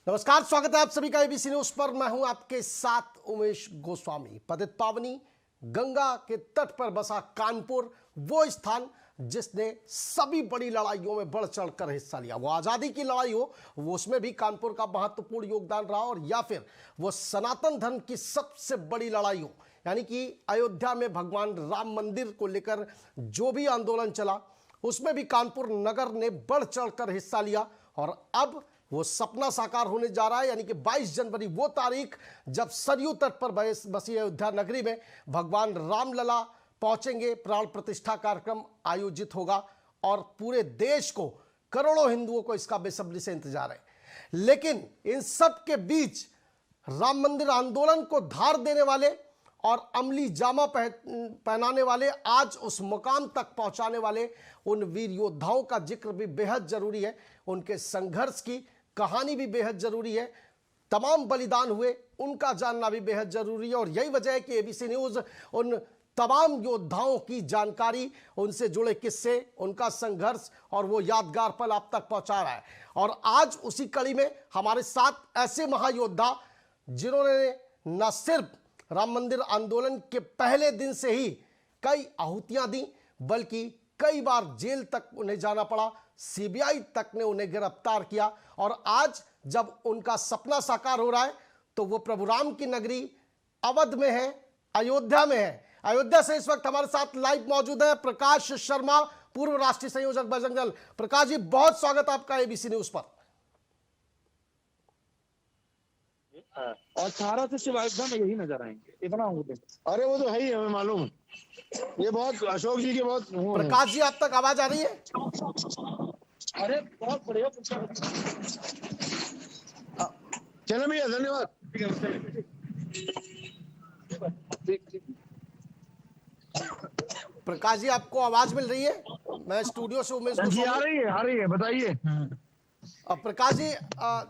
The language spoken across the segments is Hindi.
नमस्कार, स्वागत है आप सभी का एबीसी न्यूज पर। मैं हूं आपके साथ उमेश गोस्वामी। पतित पावनी गंगा के तट पर बसा कानपुर वो स्थान जिसने सभी बड़ी लड़ाइयों में बढ़ चढ़कर हिस्सा लिया। वो आजादी की लड़ाई हो, वो उसमें भी कानपुर का महत्वपूर्ण योगदान रहा, और या फिर वो सनातन धर्म की सबसे बड़ी लड़ाई हो, यानी कि अयोध्या में भगवान राम मंदिर को लेकर जो भी आंदोलन चला उसमें भी कानपुर नगर ने बढ़ चढ़कर हिस्सा लिया। और अब वो सपना साकार होने जा रहा है, यानी कि 22 जनवरी वो तारीख जब सरयू तट पर बसी अयोध्या नगरी में भगवान रामलला पहुंचेंगे, प्राण प्रतिष्ठा कार्यक्रम आयोजित होगा और पूरे देश को, करोड़ों हिंदुओं को इसका बेसब्री से इंतजार है। लेकिन इन सब के बीच राम मंदिर आंदोलन को धार देने वाले और अमली जामा पहनाने वाले, आज उस मुकाम तक पहुंचाने वाले उन वीर योद्धाओं का जिक्र भी बेहद जरूरी है। उनके संघर्ष की कहानी भी बेहद जरूरी है। तमाम बलिदान हुए उनका जानना भी बेहद जरूरी है। और यही वजह है कि एबीसी न्यूज उन तमाम योद्धाओं की जानकारी, उनसे जुड़े किस्से, उनका संघर्ष और वो यादगार पल आप तक पहुंचा रहा है। और आज उसी कड़ी में हमारे साथ ऐसे महायोद्धा जिन्होंने न सिर्फ राम मंदिर आंदोलन के पहले दिन से ही कई आहुतियां दी, बल्कि कई बार जेल तक उन्हें जाना पड़ा, सीबीआई तक ने उन्हें गिरफ्तार किया। और आज जब उनका सपना साकार हो रहा है तो वो प्रभु राम की नगरी अवध में है, अयोध्या में है। अयोध्या से इस वक्त हमारे साथ लाइव मौजूद है प्रकाश शर्मा, पूर्व राष्ट्रीय संयोजक बजरंग दल। प्रकाश जी, बहुत स्वागत आपका एबीसी न्यूज पर। और सारा से शिव अयोध्या में यही नजर आएंगे, इतना होते। अरे वो तो है ही, हमें मालूम। ये बहुत अशोक जी के बहुत प्रकाश जी, आप तक आवाज आ रही है? अरे बहुत बढ़िया। चलो भैया, धन्यवाद। प्रकाश जी, आपको आवाज मिल रही है? मैं स्टूडियो से उमेश जी आ रही है, बताइए। प्रकाश जी,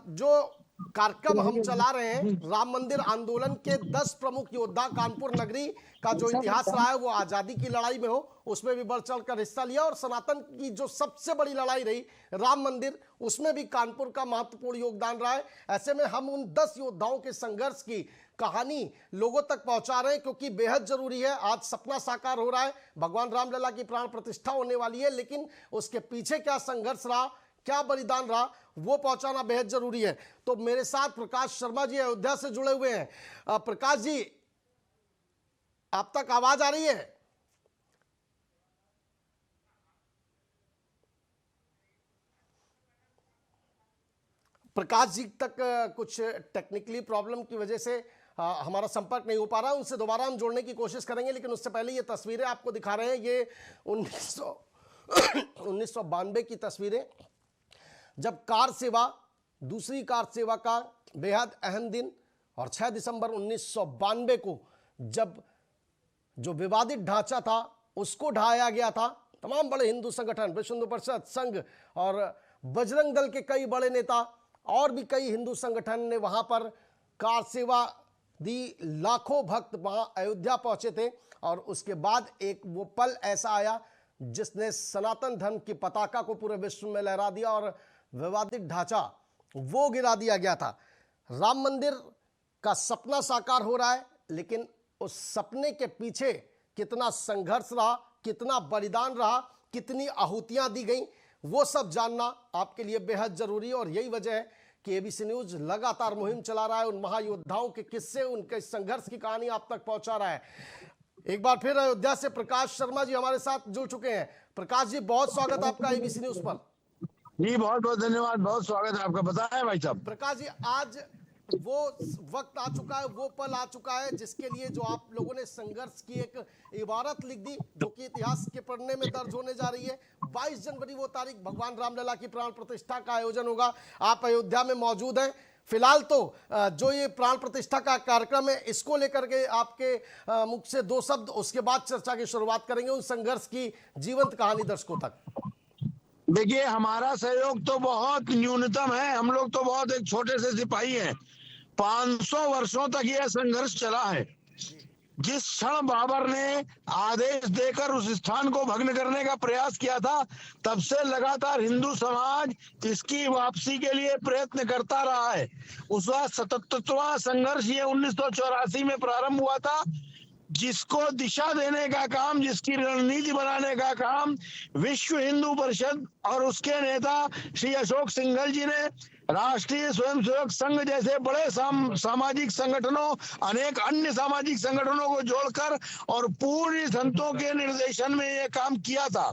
जो कार्यक्रम हम चला रहे हैं, राम मंदिर आंदोलन के 10 प्रमुख योद्धा, कानपुर नगरी का जो इतिहास रहा है वो आजादी की लड़ाई में हो, उसमें भी बढ़ चढ़कर हिस्सा लिया। और सनातन की जो सबसे बड़ी लड़ाई रही राम मंदिर, उसमें भी कानपुर का महत्वपूर्ण योगदान रहा है। ऐसे में हम उन 10 योद्धाओं के संघर्ष की कहानी लोगों तक पहुंचा रहे हैं, क्योंकि बेहद जरूरी है। आज सपना साकार हो रहा है, भगवान रामलला की प्राण प्रतिष्ठा होने वाली है, लेकिन उसके पीछे क्या संघर्ष रहा, क्या बलिदान रहा, वो पहुंचाना बेहद जरूरी है। तो मेरे साथ प्रकाश शर्मा जी अयोध्या से जुड़े हुए हैं। प्रकाश जी, आप तक आवाज आ रही है? प्रकाश जी तक कुछ टेक्निकली प्रॉब्लम की वजह से हमारा संपर्क नहीं हो पा रहा। उनसे दोबारा हम जोड़ने की कोशिश करेंगे, लेकिन उससे पहले ये तस्वीरें आपको दिखा रहे हैं। ये 1992 की तस्वीरें, जब कार सेवा, दूसरी कार सेवा का बेहद अहम दिन, और 6 दिसंबर 1992 को जब जो विवादित ढांचा था उसको ढाया गया था। तमाम बड़े हिंदू संगठन, विश्व हिंदू परिषद, संघ और बजरंग दल के कई बड़े नेता और भी कई हिंदू संगठन ने वहां पर कार सेवा दी। लाखों भक्त वहां अयोध्या पहुंचे थे। और उसके बाद एक वो पल ऐसा आया जिसने सनातन धर्म की पताका को पूरे विश्व में लहरा दिया और विवादित ढांचा वो गिरा दिया गया था। राम मंदिर का सपना साकार हो रहा है, लेकिन उस सपने के पीछे कितना संघर्ष रहा, कितना बलिदान रहा, कितनी आहुतियां दी गई, वो सब जानना आपके लिए बेहद जरूरी है। और यही वजह है कि एबीसी न्यूज लगातार मुहिम चला रहा है, उन महायोद्धाओं के किस्से, उनके संघर्ष की कहानी आप तक पहुंचा रहा है। एक बार फिर अयोध्या से प्रकाश शर्मा जी हमारे साथ जुड़ चुके हैं। प्रकाश जी, बहुत स्वागत आपका एबीसी न्यूज पर। जी बहुत बहुत धन्यवाद, बहुत स्वागत है आपका। बताएं भाई साहब। प्रकाश जी, आज वो वक्त आ चुका है, वो पल आ चुका है जिसके लिए जो आप लोगों ने संघर्ष की एक इबारत लिख दी, जो कि इतिहास के पढ़ने में दर्ज होने जा रही है। 22 जनवरी वो तारीख भगवान रामलला की प्राण प्रतिष्ठा का आयोजन होगा। आप अयोध्या में मौजूद हैं। फिलहाल तो जो ये प्राण प्रतिष्ठा का कार्यक्रम है, इसको लेकर के आपके मुख से 2 शब्द, उसके बाद चर्चा की शुरुआत करेंगे उन संघर्ष की जीवंत कहानी दर्शकों तक। देखिए, हमारा सहयोग तो बहुत न्यूनतम है। हम लोग तो बहुत एक छोटे से सिपाही हैं। 500 वर्षों तक यह संघर्ष चला है। जिस क्षण बाबर ने आदेश देकर उस स्थान को भग्न करने का प्रयास किया था, तब से लगातार हिंदू समाज इसकी वापसी के लिए प्रयत्न करता रहा है। उसका 77वां संघर्ष ये 1984 में प्रारंभ हुआ था, जिसको दिशा देने का काम, जिसकी रणनीति बनाने का काम विश्व हिंदू परिषद और उसके नेता श्री अशोक सिंघल जी ने राष्ट्रीय स्वयंसेवक संघ जैसे बड़े सामाजिक संगठनों, अनेक अन्य सामाजिक संगठनों को जोड़कर और पूर्ण संतों के निर्देशन में यह काम किया था।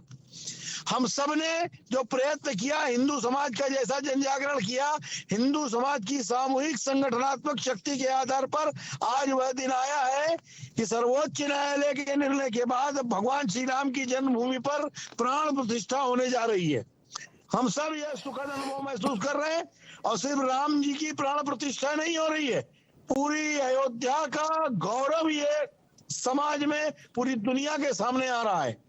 हम सब ने जो प्रयत्न किया, हिंदू समाज का जैसा जन जागरण किया, हिंदू समाज की सामूहिक संगठनात्मक शक्ति के आधार पर आज वह दिन आया है कि सर्वोच्च न्यायालय के निर्णय के बाद भगवान श्री राम की जन्मभूमि पर प्राण प्रतिष्ठा होने जा रही है। हम सब यह सुखद अनुभव महसूस कर रहे हैं, और सिर्फ राम जी की प्राण प्रतिष्ठा नहीं हो रही है, पूरी अयोध्या का गौरव ये समाज में पूरी दुनिया के सामने आ रहा है।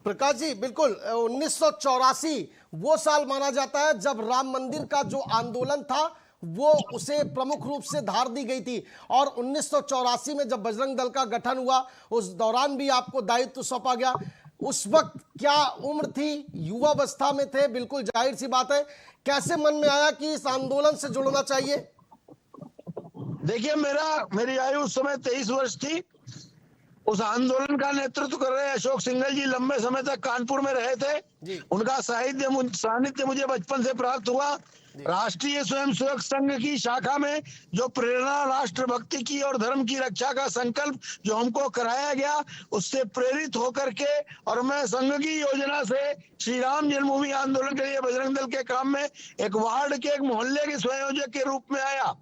प्रकाश जी, बिल्कुल 1984 वो साल माना जाता है जब राम मंदिर का जो आंदोलन था वो उसे प्रमुख रूप से धार दी गई थी, और 1984 में जब बजरंग दल का गठन हुआ उस दौरान भी आपको दायित्व सौंपा गया। उस वक्त क्या उम्र थी, युवावस्था में थे, बिल्कुल जाहिर सी बात है। कैसे मन में आया कि इस आंदोलन से जुड़ना चाहिए? देखिए, मेरी आयु उस समय 23 वर्ष थी। उस आंदोलन का नेतृत्व कर रहे अशोक सिंघल जी लंबे समय तक कानपुर में रहे थे। उनका सानिध्य मुझे बचपन से प्राप्त हुआ। राष्ट्रीय स्वयंसेवक संघ की शाखा में जो प्रेरणा राष्ट्रभक्ति की और धर्म की रक्षा का संकल्प जो हमको कराया गया, उससे प्रेरित होकर के और मैं संघ की योजना से श्री राम जन्मभूमि आंदोलन के लिए बजरंग दल के काम में एक वार्ड के एक मोहल्ले के संयोजक के रूप में आया,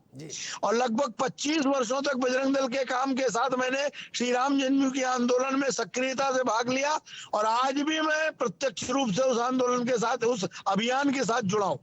और लगभग 25 वर्षों तक बजरंग दल के काम के साथ मैंने श्री राम जन्मभूमि के आंदोलन में सक्रियता से भाग लिया, और आज भी मैं प्रत्यक्ष रूप से उस आंदोलन के साथ, उस अभियान के साथ जुड़ा हूं।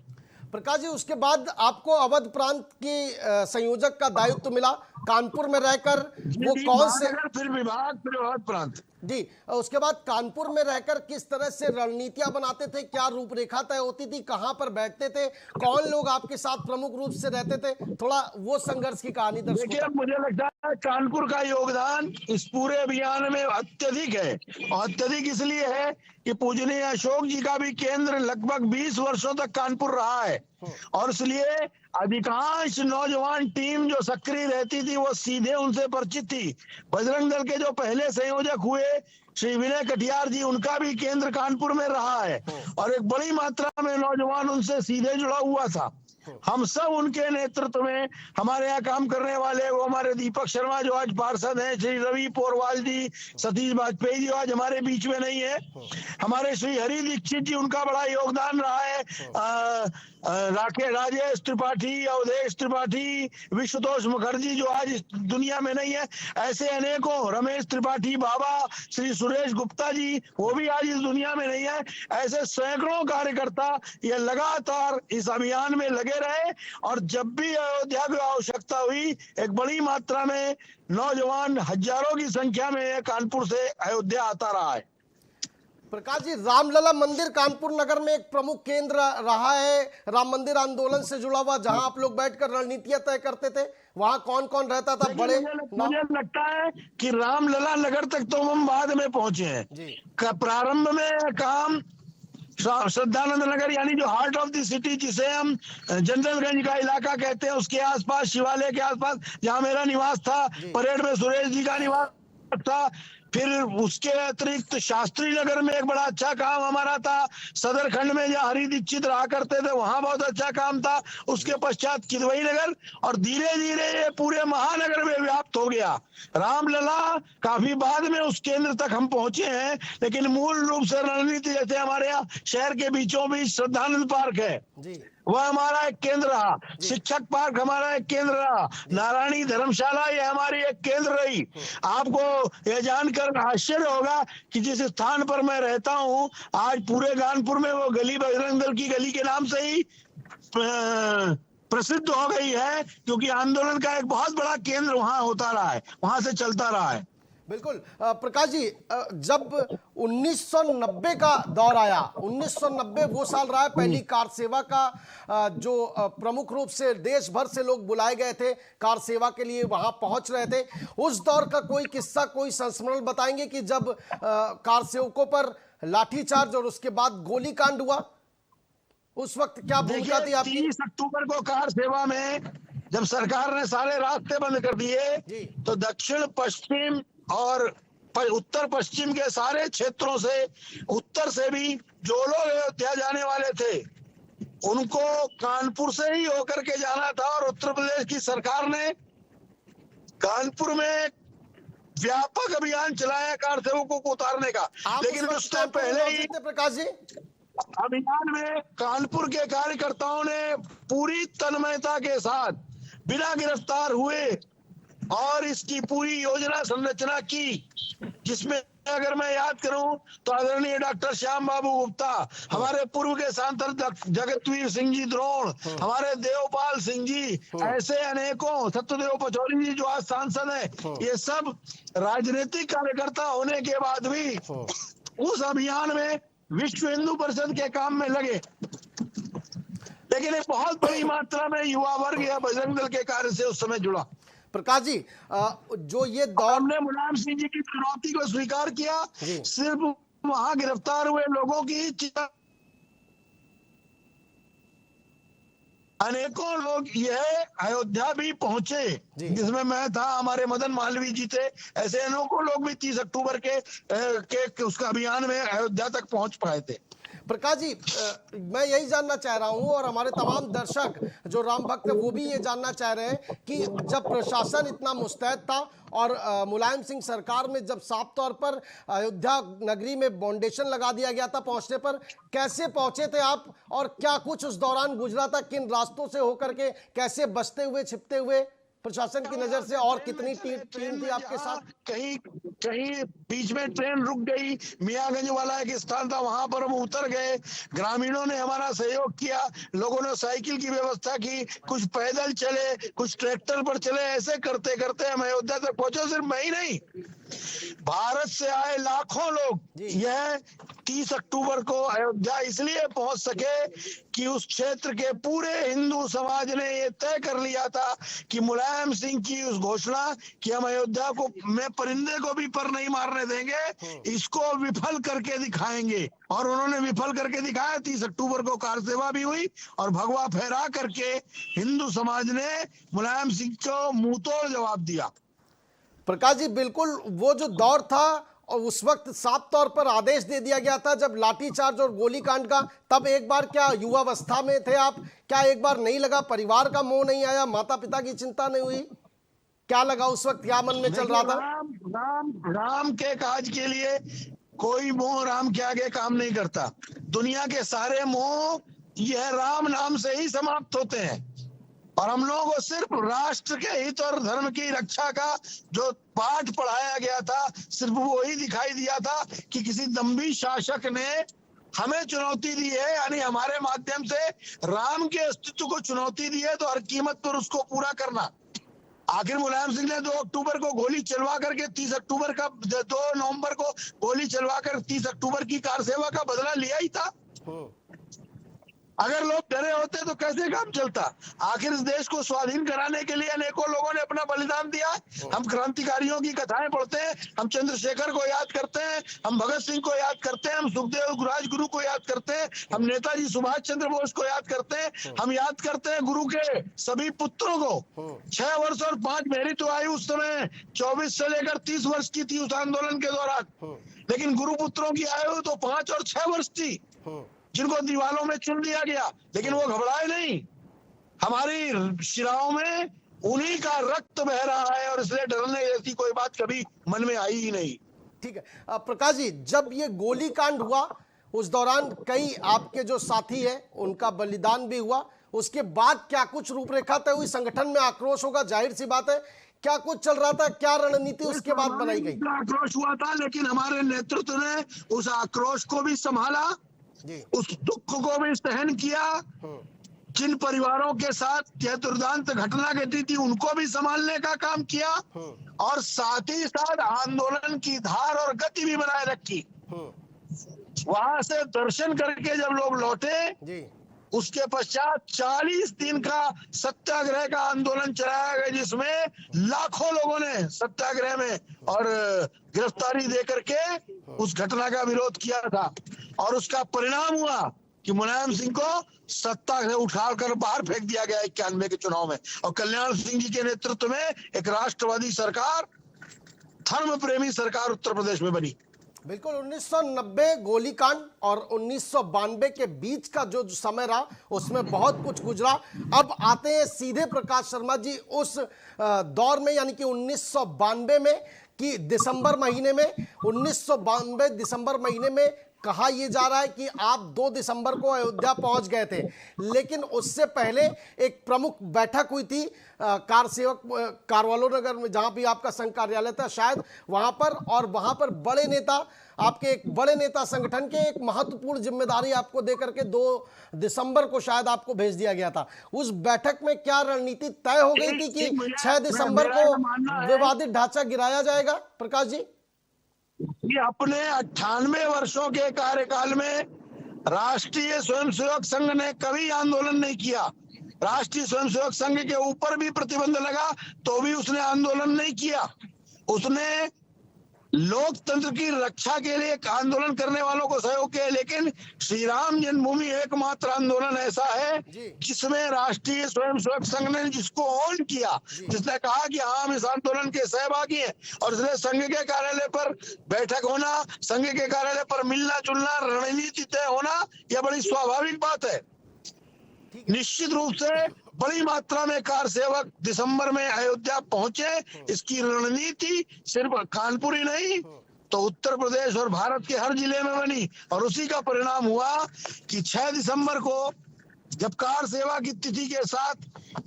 प्रकाश जी, उसके बाद आपको अवध प्रांत की संयोजक का दायित्व मिला, कानपुर में रहकर वो कौन से, फिर विभाग, फिर अवध प्रांत जी, उसके बाद कानपुर में रहकर किस तरह से रणनीतियां बनाते थे, क्या रूपरेखा तय होती थी, कहां पर बैठते थे, कौन लोग आपके साथ प्रमुख रूप से रहते थे, थोड़ा वो संघर्ष की कहानी दर्शकों। देखिए, मुझे लगता है कानपुर का योगदान इस पूरे अभियान में अत्यधिक है, और अत्यधिक इसलिए है कि पूजनीय अशोक जी का भी केंद्र लगभग 20 वर्षों तक कानपुर रहा है, और इसलिए अधिकांश नौजवान टीम जो सक्रिय रहती थी वो सीधे उनसे परिचित थी। बजरंग दल के जो पहले संयोजक हुए श्री विनय कटियार जी, उनका भी केंद्र कानपुर में रहा है, और एक बड़ी मात्रा में नौजवान उनसे सीधे जुड़ा हुआ था। हम सब उनके नेतृत्व में, हमारे यहाँ काम करने वाले वो हमारे दीपक शर्मा जो आज पार्षद हैं, श्री रवि पोरवाल जी, सतीश वाजपेयी जी आज हमारे बीच में नहीं है, हमारे श्री हरि दीक्षित जी, उनका बड़ा योगदान रहा है, राजेश त्रिपाठी, अवधेश त्रिपाठी, विश्वतोष मुखर्जी जो आज इस दुनिया में नहीं है, ऐसे अनेकों, रमेश त्रिपाठी बाबा, श्री सुरेश गुप्ता जी वो भी आज इस दुनिया में नहीं है, ऐसे सैकड़ों कार्यकर्ता ये लगातार इस अभियान में लगे रहे, और जब भी अयोध्या की आवश्यकता हुई एक बड़ी मात्रा में नौजवान हजारों की संख्या में कानपुर से अयोध्या आता रहा है। प्रकाश जी, रामलला मंदिर कानपुर नगर में एक प्रमुख केंद्र रहा है राम मंदिर आंदोलन से जुड़ा हुआ, जहां आप लोग बैठकर रणनीतियां तय करते थे, वहां कौन कौन रहता था? बड़े मुझे लगता है कि रामलला नगर तक तो हम बाद में पहुंचे हैं। प्रारंभ में काम श्रद्धानंद नगर, यानी जो हार्ट ऑफ द सिटी जिसे हम जनरलगंज का इलाका कहते हैं, उसके आसपास, शिवालय के आसपास जहां मेरा निवास था, परेड में सुरेश जी का निवास था, फिर उसके अतिरिक्त शास्त्री नगर में एक बड़ा अच्छा काम हमारा था, सदर खंड में जहाँ हरि दीक्षित रहा करते थे वहां बहुत अच्छा काम था, उसके पश्चात किदवई नगर, और धीरे धीरे ये पूरे महानगर में व्याप्त हो गया। रामलला काफी बाद में उस केंद्र तक हम पहुंचे हैं, लेकिन मूल रूप से रणनीति जैसे हमारे यहाँ शहर के बीचों बीच श्रद्धानंद पार्क है, वह हमारा एक केंद्र रहा, शिक्षक पार्क हमारा एक केंद्र रहा, नारायणी धर्मशाला ये हमारी एक केंद्र रही। आपको यह जानकर आश्चर्य होगा कि जिस स्थान पर मैं रहता हूं आज पूरे कानपुर में वो गली बजरंग दल की गली के नाम से ही प्रसिद्ध हो गई है, क्योंकि आंदोलन का एक बहुत बड़ा केंद्र वहां होता रहा है, वहां से चलता रहा है। बिल्कुल प्रकाश जी, जब 1990 का दौर आया, 1990 वो साल रहा है पहली कार सेवा का, जो प्रमुख रूप से देश भर से लोग बुलाए गए थे कार सेवा के लिए, वहां पहुंच रहे थे। उस दौर का कोई किस्सा, कोई संस्मरण बताएंगे कि जब कार सेवकों पर लाठीचार्ज और उसके बाद गोली कांड हुआ, उस वक्त क्या भूमिका थी आपकी? 30 अक्टूबर को कार सेवा में जब सरकार ने सारे रास्ते बंद कर दिए तो दक्षिण पश्चिम और उत्तर पश्चिम के सारे क्षेत्रों से, उत्तर से भी जो लोग अयोध्या जाने वाले थे उनको कानपुर से ही होकर के जाना था, और उत्तर प्रदेश की सरकार ने कानपुर में व्यापक अभियान चलाया कार सेवकों को उतारने का। लेकिन उससे पहले ही प्रकाश जी अभियान में कानपुर के कार्यकर्ताओं ने पूरी तन्मयता के साथ बिना गिरफ्तार हुए और इसकी पूरी योजना संरचना की, जिसमें अगर मैं याद करूं तो आदरणीय डॉक्टर श्याम बाबू गुप्ता, हमारे पूर्व के सांसद जगतवीर सिंह जी द्रोण, हमारे देवपाल सिंह जी, ऐसे अनेकों, सत्यदेव पचौरी जी जो आज सांसद हैं, ये सब राजनीतिक कार्यकर्ता होने के बाद भी उस अभियान में विश्व हिंदू परिषद के काम में लगे। लेकिन एक बहुत बड़ी मात्रा में युवा वर्ग या बजरंग दल के कार्य से उस समय जुड़ा। प्रकाश जी, जो ये दौर, हमने मुलायम सिंह जी की चुनौती को स्वीकार किया, सिर्फ वहां गिरफ्तार हुए लोगों की अनेकों लोग यह अयोध्या भी पहुंचे, जिसमें मैं था, हमारे मदन मालवीय जी थे, ऐसे अनेकों लोग भी 30 अक्टूबर के उसका अभियान में अयोध्या तक पहुंच पाए थे। प्रकाश जी, मैं यही जानना चाह रहा हूं और हमारे तमाम दर्शक जो राम भक्त है वो भी ये जानना चाह रहे हैं कि जब प्रशासन इतना मुस्तैद था और मुलायम सिंह सरकार में जब साफ तौर पर अयोध्या नगरी में फाउंडेशन लगा दिया गया था पहुंचने पर, कैसे पहुंचे थे आप और क्या कुछ उस दौरान गुजरा था? किन रास्तों से होकर के, कैसे बचते हुए छिपते हुए प्रशासन की नजर से, और कितनी टीम थी आपके साथ? कहीं बीच में ट्रेन रुक गई, मियागंज वाला एक स्थान था, वहां पर हम उतर गए, ग्रामीणों ने हमारा सहयोग किया, लोगों ने साइकिल की व्यवस्था की, कुछ पैदल चले, कुछ ट्रैक्टर पर चले, ऐसे करते करते हम अयोध्या तक पहुंचे। सिर्फ मैं ही नहीं, भारत से आए लाखों लोग यह 30 अक्टूबर को अयोध्या इसलिए पहुंच सके कि उस क्षेत्र के पूरे हिंदू समाज ने यह तय कर लिया था कि मुलायम सिंह की उस घोषणा कि हम अयोध्या को में परिंदे को भी पर नहीं मारने देंगे, इसको विफल करके दिखाएंगे। और उन्होंने विफल करके दिखाया। 30 अक्टूबर को कार सेवा भी हुई और भगवा फहरा करके हिंदू समाज ने मुलायम सिंह को मुंहतोड़ जवाब दिया। प्रकाश जी, बिल्कुल वो जो दौर था और उस वक्त साफ तौर पर आदेश दे दिया गया था जब लाठीचार्ज और गोलीकांड का, तब एक बार क्या युवावस्था में थे आप? क्या एक बार नहीं लगा, परिवार का मोह नहीं आया, माता पिता की चिंता नहीं हुई? क्या लगा उस वक्त, क्या मन में चल रहा था? राम के काज के लिए कोई मोह राम के आगे काम नहीं करता। दुनिया के सारे मोह यह राम नाम से ही समाप्त होते हैं। और हम लोगों को सिर्फ राष्ट्र के हित और धर्म की रक्षा का जो पाठ पढ़ाया गया था, सिर्फ वही दिखाई दिया था कि किसी दम्भी शासक ने हमें चुनौती दी है, यानी हमारे माध्यम से राम के अस्तित्व को चुनौती दी है, तो हर कीमत पर उसको पूरा करना। आखिर मुलायम सिंह ने 2 अक्टूबर को गोली चलवा करके 30 अक्टूबर का 2 नवंबर को गोली चलवा कर 30 अक्टूबर की कार सेवा का बदला लिया ही था। अगर लोग डरे होते तो कैसे काम चलता? आखिर इस देश को स्वाधीन कराने के लिए अनेकों लोगों ने अपना बलिदान दिया। हम क्रांतिकारियों की कथाएं पढ़ते हैं, हम चंद्रशेखर को याद करते हैं, हम भगत सिंह को याद करते हैं, हम सुखदेव राजगुरु को याद करते हैं, हम नेताजी सुभाष चंद्र बोस को याद करते हैं, हम याद करते हैं गुरु के सभी पुत्रों को। 6 वर्ष और 5 मेरी तो आयु उस समय 24 से लेकर 30 वर्ष की थी उस आंदोलन के दौरान, लेकिन गुरु पुत्रों की आयु तो 5 और 6 वर्ष थी, जिनको दीवालों में चुन दिया गया, लेकिन वो घबराए नहीं। हमारी शिराओं में उन्हीं का रक्त बह रहा है और इसलिए डरने जैसी कोई बात कभी मन में आई ही नहीं। ठीक है प्रकाश जी, जब ये गोलीकांड हुआ उस दौरान कई आपके जो साथी हैं उनका बलिदान भी हुआ, उसके बाद क्या कुछ रूपरेखा तय हुई? संगठन में आक्रोश होगा, जाहिर सी बात है। क्या कुछ चल रहा था, क्या रणनीति उसके बाद बनाई गई? आक्रोश हुआ था, लेकिन हमारे नेतृत्व ने उस आक्रोश को भी संभाला, उस दुख को भी सहन किया जिन परिवारों के साथ यह दुर्दांत घटना घटी थी उनको भी संभालने का काम किया और साथ ही साथ आंदोलन की धार और गति भी बनाए रखी। वहां से दर्शन करके जब लोग लौटे जी उसके पश्चात 40 दिन का सत्याग्रह का आंदोलन चलाया गया, जिसमें लाखों लोगों ने सत्याग्रह में और गिरफ्तारी दे करके उस घटना का विरोध किया था। और उसका परिणाम हुआ कि मुलायम सिंह को सत्ता से उठाकर बाहर फेंक दिया गया 91 के चुनाव में, और कल्याण सिंह जी के नेतृत्व में एक राष्ट्रवादी सरकार, धर्म प्रेमी सरकार उत्तर प्रदेश में बनी। बिल्कुल 1990 गोलीकांड और 1992 के बीच का जो समय रहा उसमें बहुत कुछ गुजरा। अब आते हैं सीधे प्रकाश शर्मा जी उस दौर में, यानी कि 1992 में कि दिसंबर महीने में, 1992 दिसंबर महीने में कहा यह जा रहा है कि आप 2 दिसंबर को अयोध्या पहुंच गए थे, लेकिन उससे पहले एक प्रमुख बैठक हुई थी कार सेवक कारवालो नगर में, जहां भी आपका संघ कार्यालय था शायद वहां पर, और वहां पर बड़े नेता, आपके एक बड़े नेता संगठन के एक महत्वपूर्ण जिम्मेदारी आपको देकर के 2 दिसंबर को शायद आपको भेज दिया गया था। उस बैठक में क्या रणनीति तय हो गई थी कि 6 दिसंबर को विवादित ढांचा गिराया जाएगा? प्रकाश जी, ये अपने 98 वर्षों के कार्यकाल में राष्ट्रीय स्वयंसेवक संघ ने कभी आंदोलन नहीं किया। राष्ट्रीय स्वयंसेवक संघ के ऊपर भी प्रतिबंध लगा तो भी उसने आंदोलन नहीं किया। उसने लोकतंत्र की रक्षा के लिए आंदोलन करने वालों को सहयोग किया, लेकिन श्री राम जन्मभूमि एकमात्र आंदोलन ऐसा है जिसमें राष्ट्रीय स्वयंसेवक संघ ने जिसको ऑन किया, जिसने कहा कि हाँ हम इस आंदोलन के सहभागी हैं, और इसलिए संघ के कार्यालय पर बैठक होना, संघ के कार्यालय पर मिलना जुलना, रणनीति तय होना, यह बड़ी स्वाभाविक बात है। निश्चित रूप से बड़ी मात्रा में कार सेवक दिसंबर में अयोध्या पहुंचे। इसकी रणनीति सिर्फ कानपुर ही नहीं तो उत्तर प्रदेश और भारत के हर जिले में बनी, और उसी का परिणाम हुआ कि 6 दिसंबर को जब कार सेवा की तिथि के साथ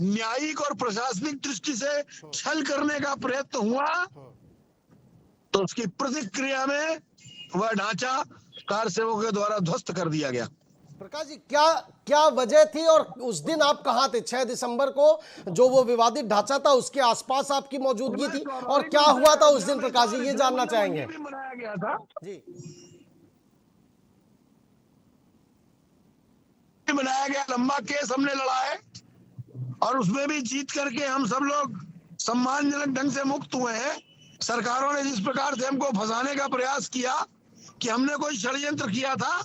न्यायिक और प्रशासनिक दृष्टि से छल करने का प्रयत्न हुआ तो उसकी प्रतिक्रिया में वह ढांचा कार सेवकों के द्वारा ध्वस्त कर दिया गया। प्रकाश जी, क्या वजह थी और उस दिन आप कहां थे? 6 दिसंबर को जो वो विवादित ढांचा था उसके आसपास आपकी मौजूदगी थी, और क्या हुआ था उस दिन? प्रकाश जी, ये जानना चाहेंगे। मनाया गया था जी, बनाया गया, लंबा केस हमने लड़ा है और उसमें भी जीत करके हम सब लोग सम्मानजनक ढंग से मुक्त हुए हैं। सरकारों ने जिस प्रकार से हमको फंसाने का प्रयास किया कि हमने कोई षड्यंत्र किया था।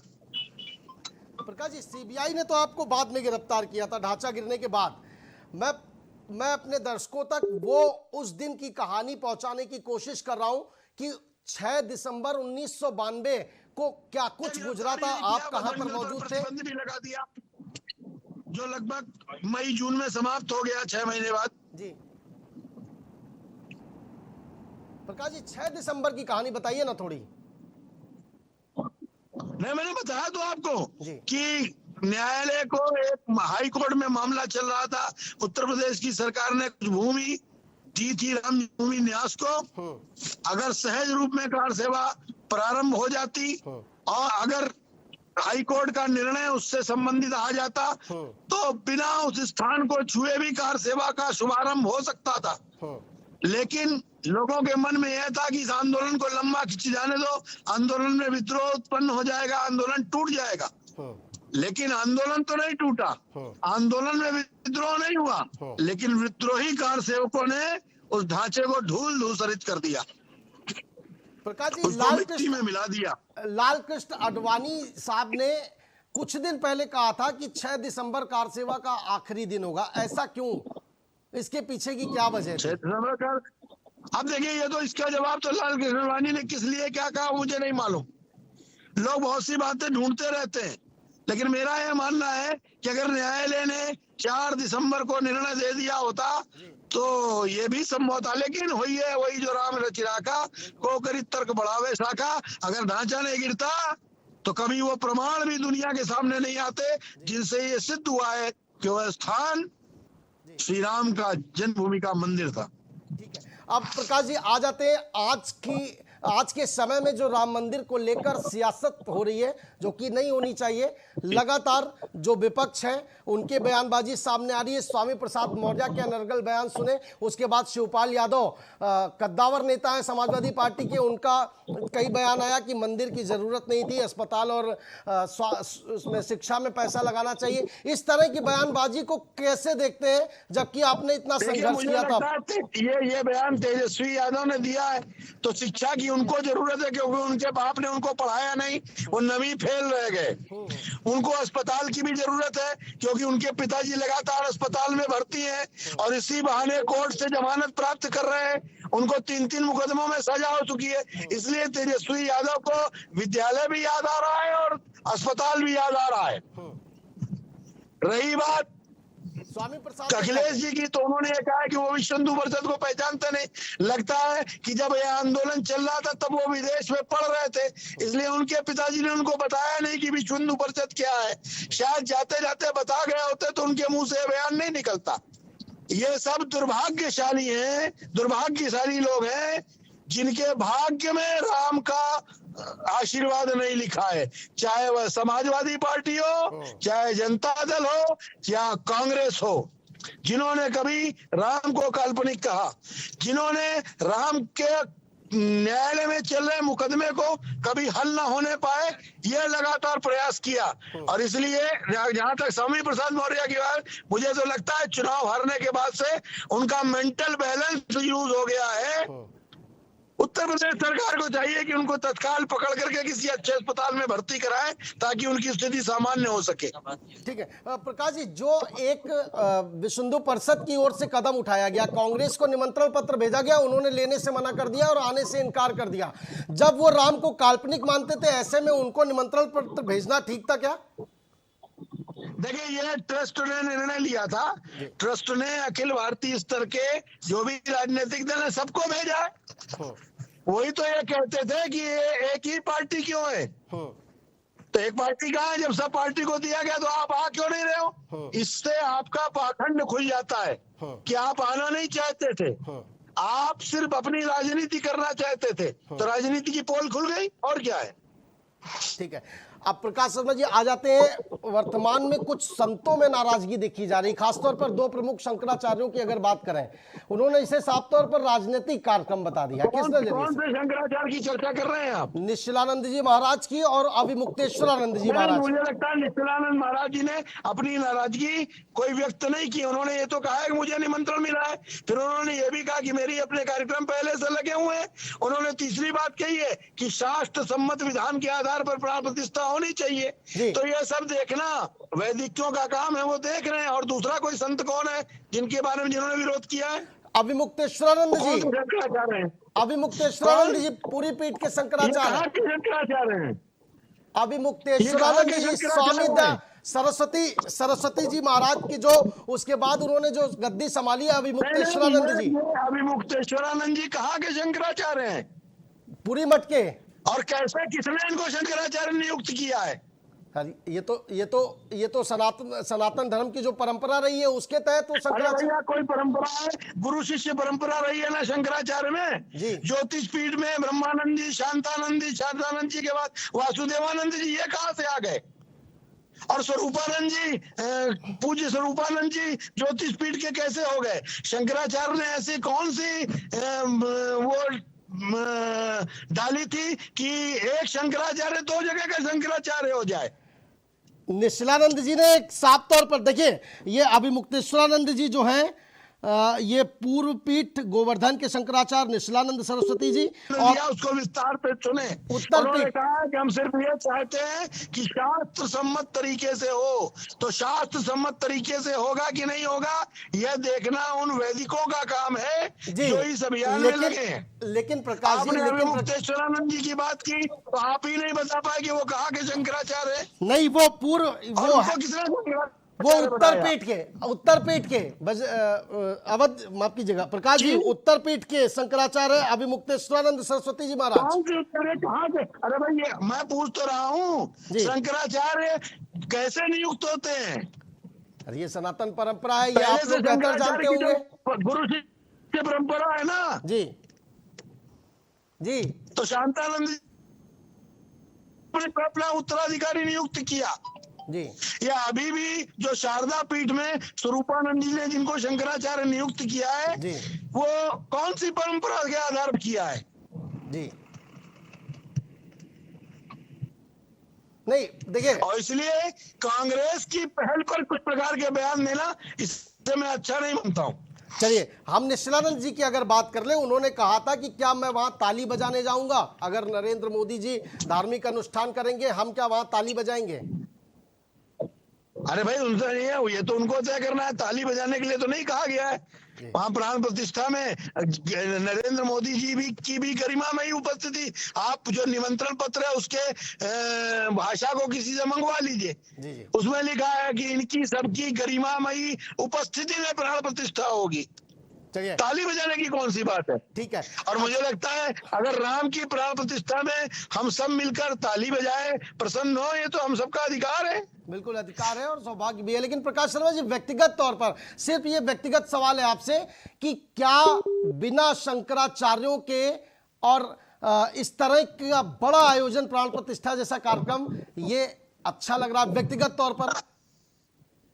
प्रकाश जी, सीबीआई ने तो आपको बाद में गिरफ्तार किया था ढांचा गिरने के बाद। मैं अपने दर्शकों तक वो उस दिन की कहानी पहुंचाने की कोशिश कर रहा हूं कि 6 दिसंबर 1992 को क्या कुछ गुजरा था, आप कहां पर मौजूद थे? भी लगा दिया जो लगभग मई जून में समाप्त हो गया 6 महीने बाद। जी प्रकाश जी, 6 दिसंबर की कहानी बताइए ना थोड़ी। नहीं, मैंने बताया तो आपको जी। कि न्यायालय को एक हाई कोर्ट में मामला चल रहा था। उत्तर प्रदेश की सरकार ने कुछ भूमि दी थी राम जन्मभूमि न्यास को। अगर सहज रूप में कार सेवा प्रारंभ हो जाती और अगर हाई कोर्ट का निर्णय उससे संबंधित आ जाता तो बिना उस स्थान को छुए भी कार सेवा का शुभारंभ हो सकता था। लेकिन लोगों के मन में यह था कि इस आंदोलन को लंबा खींच जाने दो, आंदोलन में विद्रोह उत्पन्न हो जाएगा, आंदोलन टूट जाएगा। लेकिन आंदोलन तो नहीं टूटा, आंदोलन में विद्रोह नहीं हुआ, लेकिन विद्रोही कार सेवकों ने उस ढांचे को धूल धूसरित कर दिया, प्रकाश जी, उसको मिट्टी में मिला दिया। लाल कृष्ण आडवाणी साहब ने कुछ दिन पहले कहा था कि 6 दिसंबर कार सेवा का आखिरी दिन होगा, ऐसा क्यों? इसके पीछे की क्या वजह थी? अब देखिए, ये तो इसका जवाब तो लाल कृष्ण आडवाणी ने किस लिए क्या कहा मुझे नहीं मालूम। लोग बहुत सी बातें ढूंढते रहते हैं, लेकिन मेरा यह मानना है कि अगर न्यायालय ने 4 दिसंबर को निर्णय दे दिया होता तो ये भी संभव था। लेकिन वही जो राम रचिराका को करी तर्क बढ़ावे शाखा। अगर ढांचा नहीं गिरता तो कभी वो प्रमाण भी दुनिया के सामने नहीं आते जिनसे ये सिद्ध हुआ है कि वह स्थान श्री राम का जन्मभूमि का मंदिर था। ठीक है, अब प्रकाश जी आ जाते हैं आज की आज के समय में जो राम मंदिर को लेकर सियासत हो रही है, जो कि नहीं होनी चाहिए, लगातार जो विपक्ष है उनके बयानबाजी सामने आ रही है। स्वामी प्रसाद मौर्य के अनर्गल बयान सुने, उसके बाद शिवपाल यादव कद्दावर नेता है समाजवादी पार्टी के, उनका कई बयान आया कि मंदिर की जरूरत नहीं थी, अस्पताल और उसमें शिक्षा में पैसा लगाना चाहिए। इस तरह की बयानबाजी को कैसे देखते हैं, जबकि आपने इतना संघर्ष किया था? ये बयान तेजस्वी यादव ने दिया है तो शिक्षा की उनको जरूरत है, क्योंकि उनके बाप ने उनको पढ़ाया नहीं, वो नवी फेल रह गए। उनको अस्पताल की भी जरूरत है, क्योंकि उनके पिताजी लगातार अस्पताल में भर्ती हैं और इसी बहाने कोर्ट से जमानत प्राप्त कर रहे हैं। उनको 3-3 मुकदमों में सजा हो चुकी है, इसलिए तेजस्वी यादव को विद्यालय भी याद आ रहा है और अस्पताल भी याद आ रहा है। रही बात स्वामी प्रसाद अखिलेश जी की, तो उन्होंने ये कहा कि वो विश्व हिंदू परिषद को पहचानते नहीं। लगता है कि जब यह आंदोलन चल रहा था तब वो विदेश में पढ़ रहे थे, इसलिए उनके पिताजी ने उनको बताया नहीं कि विश्व हिंदू परिषद क्या है। शायद जाते जाते बता गए होते तो उनके मुंह से बयान नहीं निकलता। ये सब दुर्भाग्यशाली हैं, दुर्भाग्यशाली लोग हैं जिनके भाग्य में राम का आशीर्वाद नहीं लिखा है, चाहे वह समाजवादी पार्टी हो, चाहे जनता दल हो, या कांग्रेस हो, जिन्होंने कभी राम को काल्पनिक कहा, जिन्होंने राम के न्यायालय में चल रहे मुकदमे को कभी हल ना होने पाए, यह लगातार प्रयास किया। और इसलिए जहां तक स्वामी प्रसाद मौर्य की बात, मुझे तो लगता है चुनाव हारने के बाद से उनका मेंटल बैलेंस यूज हो गया है। उत्तर प्रदेश सरकार को चाहिए कि उनको तत्काल पकड़ करके किसी अच्छे अस्पताल में भर्ती कराएं ताकि उनकी स्थिति सामान्य हो सके। ठीक है प्रकाश जी, जो एक विश्व हिंदू परिषद की ओर से कदम उठाया गया, कांग्रेस को निमंत्रण पत्र भेजा गया, उन्होंने लेने से मना कर दिया और आने से इनकार कर दिया। जब वो राम को काल्पनिक मानते थे, ऐसे में उनको निमंत्रण पत्र भेजना ठीक था क्या? देखिए, यह ट्रस्ट ने निर्णय लिया था। ट्रस्ट ने अखिल भारतीय स्तर के जो भी राजनीतिक दल है सबको भेजा है। वही तो ये कहते थे कि ये एक ही पार्टी क्यों है, तो एक पार्टी कहाँ है? जब सब पार्टी को दिया गया तो आप आ क्यों नहीं रहे हो? इससे आपका पाखंड खुल जाता है कि आप आना नहीं चाहते थे, आप सिर्फ अपनी राजनीति करना चाहते थे, तो राजनीति की पोल खुल गई, और क्या है। ठीक है, अब प्रकाश शर्मा जी आ जाते हैं। वर्तमान में कुछ संतों में नाराजगी देखी जा रही, खासतौर पर दो प्रमुख शंकराचार्यों की अगर बात करें, उन्होंने इसे साफ तौर पर राजनीतिक कार्यक्रम बता दिया। कौन से शंकराचार्य की चर्चा कर रहे हैं आप? निश्चलानंद जी महाराज की और अविमुक्तेश्वरानंद जी महाराज। मुझे लगता है निश्चलानंद महाराज जी ने अपनी नाराजगी कोई व्यक्त नहीं की। उन्होंने ये तो कहा है कि मुझे निमंत्रण मिला है, फिर उन्होंने ये भी कहा कि मेरी अपने कार्यक्रम पहले से लगे हुए हैं। उन्होंने तीसरी बात कही है कि शास्त्र सम्मत विधान के आधार पर प्राण प्रतिष्ठा होनी चाहिए। तो ये सब देखना वैदिकों का काम है, वो देख रहे हैं। और दूसरा कोई संत कौन है जिनके बारे में जिन्होंने विरोध किया है? अविमुक्तेश्वरानंद जी। शंकराचार्य हैं अविमुक्तेश्वरानंद जी पूरी पीठ के शंकराचार्य। शंकराचार्य हैं अविमुक्तेश्वरानंद जी स्वामी सरस्वती जी महाराज की, जो उसके बाद उन्होंने जो गद्दी संभाली है, अविमुक्तेश्वरानंद जी। अविमुक्तेश्वरानंद जी कहाँ के शंकराचार्य हैं? पूरी मठ के। और कैसे, किसने इनको शंकराचार्य नियुक्त किया है? ये तो सनातन धर्म की जो परंपरा रही है उसके तहत तो शंकराचार्य कोई परंपरा है, गुरु शिष्य परंपरा रही है ना शंकराचार्य में। ज्योतिष पीठ में ब्रह्मानंद जी, शांतानंद जी के बाद वासुदेवानंद जी, ये कहाँ से आ गए? और स्वरूपानंद जी, पूज्य स्वरूपानंद जी ज्योतिष पीठ के कैसे हो गए? शंकराचार्य ने ऐसी कौन सी वो डाली थी कि एक शंकराचार्य दो जगह का शंकराचार्य हो जाए? निश्चलानंद जी ने एक साफ तौर पर, देखिए ये अभिमुक्तेश्वरानंद जी जो हैं, ये पूर्व पीठ गोवर्धन के शंकराचार्य निश्चलानंद सरस्वती जी, और उसको विस्तार पे सुने। उत्तर पीठ कहा कि हम सिर्फ ये चाहते हैं कि शास्त्र सम्मत तरीके से हो, तो शास्त्र सम्मत तरीके से होगा कि नहीं होगा यह देखना उन वैदिकों का काम है जो इस अभियान में लगे हैं। लेकिन प्रकाश जी, अविमुक्तेश्वरानंद जी की बात की तो आप ही नहीं बता पाए कि वो कहाँ के शंकराचार्य है? नहीं, वो पूर्व वो उत्तर पीठ के अवध, माफ कीजिएगा प्रकाश जी, उत्तर पीठ के शंकराचार्य अभिमुक्तेश्वरानंद सरस्वती जी महाराज। कहाँ से? अरे भाई मैं पूछ तो रहा हूँ, शंकराचार्य कैसे नियुक्त होते हैं? अरे ये सनातन परंपरा है, ये आप लोग बेहतर जानते होंगे। गुरु शिष्य परंपरा है ना। जी जी तो शांतानंद जी ने अपना उत्तराधिकारी नियुक्त किया। जी या अभी भी जो शारदा पीठ में स्वरूपानंद जी ने जिनको शंकराचार्य नियुक्त किया है, जी वो कौन सी परंपरा के आधार पर किया है? जी नहीं देखिए, और इसलिए कांग्रेस की पहल पर कुछ प्रकार के बयान देना इससे मैं अच्छा नहीं मानता हूं। चलिए हम निश्चलानंद जी की अगर बात कर ले, उन्होंने कहा था कि क्या मैं वहां ताली बजाने जाऊंगा अगर नरेंद्र मोदी जी धार्मिक अनुष्ठान करेंगे, हम क्या वहां ताली बजाएंगे? अरे भाई उनसे नहीं है, ये तो उनको तय करना है। ताली बजाने के लिए तो नहीं कहा गया है। वहां प्राण प्रतिष्ठा में नरेंद्र मोदी जी की भी गरिमामयी उपस्थिति, आप जो निमंत्रण पत्र है उसके भाषा को किसी से मंगवा लीजिए। जी जी उसमें लिखा है कि इनकी सबकी गरिमामयी उपस्थिति में प्राण प्रतिष्ठा होगी। चलिए ताली बजाने की कौन सी बात है? ठीक है। और मुझे लगता है अगर राम की प्राण प्रतिष्ठा में हम सब मिलकर ताली बजाए, प्रसन्न हो, ये तो हम सबका अधिकार है। बिल्कुल अधिकार है और सौभाग्य भी है। लेकिन प्रकाश शर्मा जी, व्यक्तिगत तौर पर सिर्फ ये व्यक्तिगत सवाल है आपसे कि क्या बिना शंकराचार्यों के और इस तरह का बड़ा आयोजन, प्राण प्रतिष्ठा जैसा कार्यक्रम, ये अच्छा लग रहा है व्यक्तिगत तौर पर?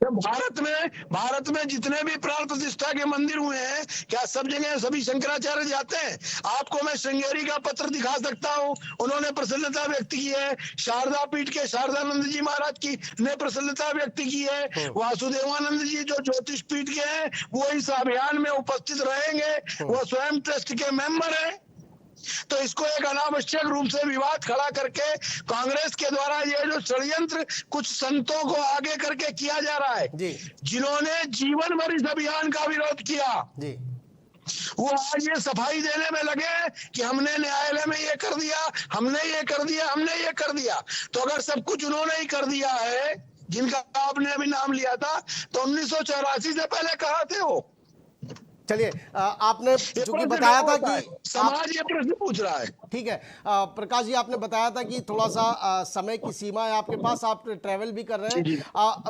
भारत में जितने भी प्राण प्रतिष्ठा के मंदिर हुए हैं, क्या सब जगह सभी शंकराचार्य जाते हैं? आपको मैं श्रृंगेरी का पत्र दिखा सकता हूं, उन्होंने प्रसन्नता व्यक्त की है। शारदा पीठ के शारदानंद जी महाराज की ने प्रसन्नता व्यक्त की है। वासुदेवानंद जी जो ज्योतिष पीठ के हैं, वो इस अभियान में उपस्थित रहेंगे, वो स्वयं ट्रस्ट के मेंबर हैं। तो इसको एक अनावश्यक रूप से विवाद खड़ा करके कांग्रेस के द्वारा ये जो षड्यंत्र कुछ संतों को आगे करके किया जा रहा है, जिन्होंने जीवन भर इस अभियान का विरोध किया, वो आज ये सफाई देने में लगे कि हमने न्यायालय में ये कर दिया, हमने ये कर दिया, हमने ये कर दिया। तो अगर सब कुछ उन्होंने ही कर दिया है जिनका आपने अभी नाम लिया था, तो 1984 से पहले कहाँ थे वो? चलिए आपने चूंकि बताया था कि समाज ये प्रश्न पूछ रहा है। ठीक है प्रकाश जी, आपने बताया था कि थोड़ा सा समय की सीमा है आपके पास, आप ट्रैवल भी कर रहे हैं।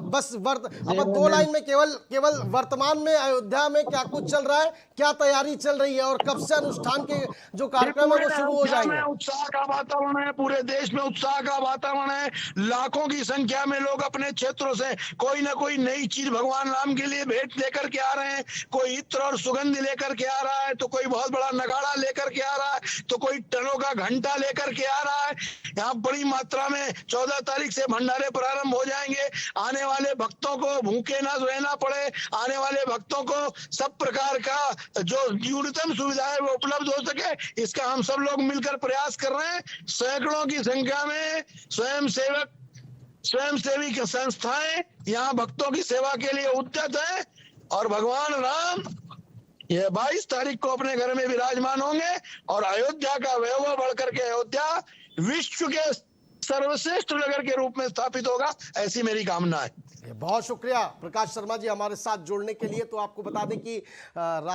बस अब 2 लाइन में केवल वर्तमान में अयोध्या में क्या कुछ चल रहा है, क्या तैयारी चल रही है और कब से अनुष्ठान के जो कार्यक्रम है वो शुरू हो जाएंगे? उत्साह का वातावरण है, पूरे देश में उत्साह का वातावरण है। लाखों की संख्या में लोग अपने क्षेत्रों से कोई ना कोई नई चीज भगवान राम के लिए भेंट लेकर के आ रहे हैं। कोई इत्र और सुगंध लेकर के आ रहा है, तो कोई बहुत बड़ा नगाड़ा लेकर के आ रहा है, तो कोई टनों का घंटा लेकर के आ रहा है। यहाँ बड़ी मात्रा में 14 तारीख से भंडारे प्रारंभ हो जाएंगे। आने वाले भक्तों को भूखे ना रहना पड़े, आने वाले भक्तों को सब प्रकार का जो न्यूनतम सुविधा है वो उपलब्ध हो सके, इसका हम सब लोग मिलकर प्रयास कर रहे हैं। सैकड़ों की संख्या में स्वयंसेवी संस्थाएं यहाँ भक्तों की सेवा के लिए उद्यत है और भगवान राम ये 22 तारीख को अपने घर में विराजमान होंगे और अयोध्या का वैभव बढ़कर के अयोध्या विश्व के सर्वश्रेष्ठ नगर के रूप में स्थापित होगा, ऐसी मेरी कामना है। बहुत शुक्रिया प्रकाश शर्मा जी हमारे साथ जुड़ने के लिए। तो आपको बता दें कि पूर्व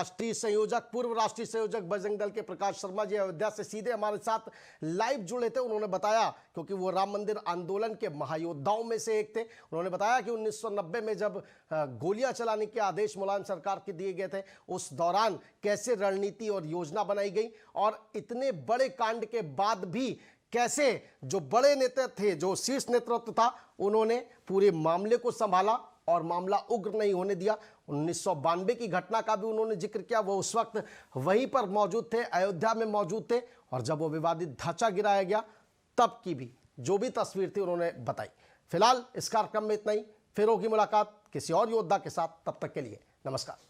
राष्ट्रीय संयोजक बजरंग दल के प्रकाश शर्मा जी अयोध्या से सीधे हमारे साथ लाइव जुड़े थे। उन्होंने बताया, क्योंकि वो राम मंदिर आंदोलन के महायोद्धाओं में से एक थे, उन्होंने बताया कि 1990 में जब गोलियां चलाने के आदेश मुलायम सरकार के दिए गए थे, उस दौरान कैसे रणनीति और योजना बनाई गई और इतने बड़े कांड के बाद भी कैसे जो बड़े नेता थे, जो शीर्ष नेतृत्व था, उन्होंने पूरे मामले को संभाला और मामला उग्र नहीं होने दिया। 1992 की घटना का भी उन्होंने जिक्र किया, वो उस वक्त वहीं पर मौजूद थे, अयोध्या में मौजूद थे, और जब वो विवादित ढांचा गिराया गया तब की भी जो भी तस्वीर थी उन्होंने बताई। फिलहाल इस कार्यक्रम में इतना ही, फिर होगी मुलाकात किसी और योद्धा के साथ, तब तक के लिए नमस्कार।